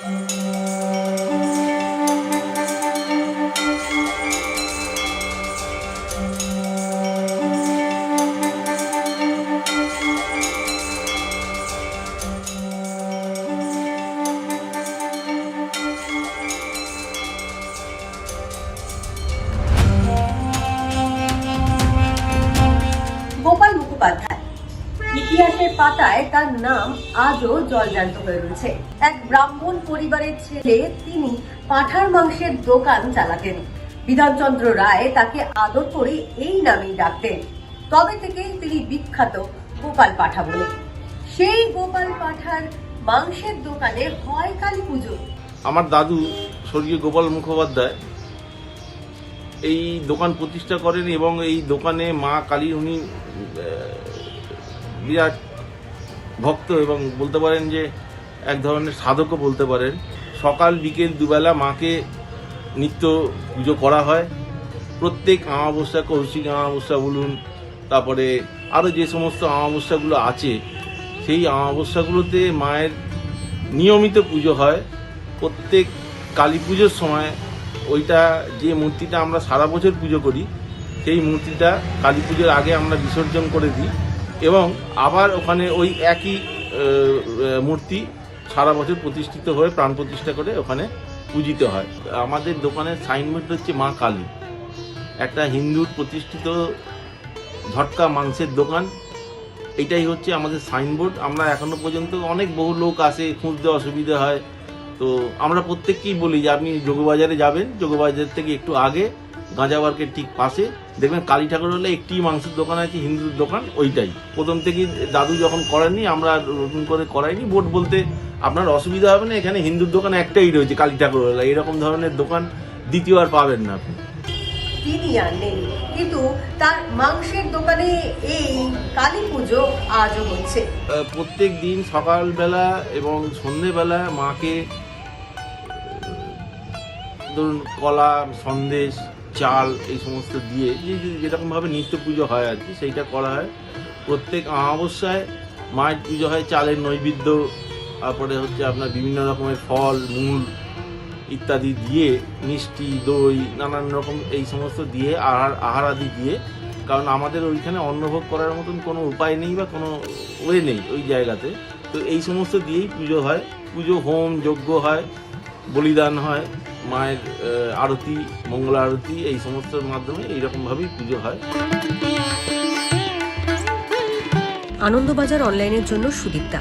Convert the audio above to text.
গোপাল মুখোপাধ্যায় ইতিহাসের পাতায় তার নাম আজও জলজান্ত হয়ে রয়েছে। এক ব্রাহ্মণ পরিবারের ছেলে, তিনি পাঁঠার মাংসের দোকান চালাতেন। বিধানচন্দ্র রায় তাকে আদর করে এই নামেই ডাকতেন। তবে থেকেই তিনি বিখ্যাত গোপাল পাঠা বলে। সেই গোপাল পাঠার মাংসের দোকানে হয় কালী পুজো। আমার দাদু স্বর্গীয় গোপাল মুখোপাধ্যায় এই দোকান প্রতিষ্ঠা করেন এবং এই দোকানে মা কালী উনি বিরাট ভক্ত এবং বলতে পারেন যে এক ধরনের সাধকও বলতে পারেন। সকাল বিকেল দুবেলা মাকে নিত্য পুজো করা হয়। প্রত্যেক অমাবস্যা, কৌশিক অমাবস্যা বলুন, তারপরে আরও যে সমস্ত অমাবস্যাগুলো আছে সেই অমাবস্যাগুলোতে মায়ের নিয়মিত পুজো হয়। প্রত্যেক কালী পুজোর সময় ওইটা যে মূর্তিটা আমরা সারা বছর পুজো করি সেই মূর্তিটা কালী পুজোর আগে আমরা বিসর্জন করে দিই এবং আবার ওখানে ওই একই মূর্তি সারা বছর প্রতিষ্ঠিত হয়ে প্রাণ প্রতিষ্ঠা করে ওখানে পূজিত হয়। আমাদের দোকানের সাইনবোর্ড হচ্ছে মা কালী, একটা হিন্দুর প্রতিষ্ঠিত ঝটকা মাংসের দোকান। এটাই হচ্ছে আমাদের সাইনবোর্ড। আমরা এখনো পর্যন্ত অনেক বহু লোক আসে, খুঁজতে অসুবিধা হয়, তো আমরা প্রত্যেককেই বলি যে আপনি যোগবাজারে যাবেন, যোগবাজার থেকে একটু আগে গাঁজা মার্কেট ঠিক পাশে দেখবেন কালী ঠাকুর হলে একটি মাংসের দোকান আছে, হিন্দুর দোকান, ওইটাই। প্রথম থেকেই দাদু যখন করেননি, আমরা নতুন করে করাইনি। বোর্ড বলতে আপনার অসুবিধা হবে না, এখানে হিন্দুর দোকান একটাই রয়েছে কালী ঠাকুর হলে, এরকম ধরনের দোকান দ্বিতীয় আর পাবেন না আপনি। তিনি আর নেই, কিন্তু তার মাংসের দোকানে এই কালী পুজো আজও হচ্ছে। প্রত্যেক দিন সকালবেলা এবং সন্ধ্যেবেলা মাকে ধরুন কলা, সন্দেশ, চাল এই সমস্ত দিয়ে যেরকমভাবে নিত্য পুজো হয় আর কি, সেইটা করা হয়। প্রত্যেক অমাবস্যায় মায়ের পুজো হয় চালের নৈবেদ্য, তারপরে হচ্ছে আপনার বিভিন্ন রকমের ফল মূল ইত্যাদি দিয়ে, মিষ্টি, দই, নানান রকম এই সমস্ত দিয়ে আহার আদি দিয়ে, কারণ আমাদের ওইখানে অন্নভোগ করার মতন কোনো উপায় নেই বা কোনো ওয়ে নেই ওই জায়গাতে। তো এই সমস্ত দিয়েই পুজো হয়। পুজো, হোম, যজ্ঞ হয়, বলিদান হয়, মায়ের আরতি, মঙ্গল আরতি, এই সমস্তর মাধ্যমে এইরকমভাবেই পুজো হয়। আনন্দবাজার অনলাইনের জন্য সুদীপ্তা।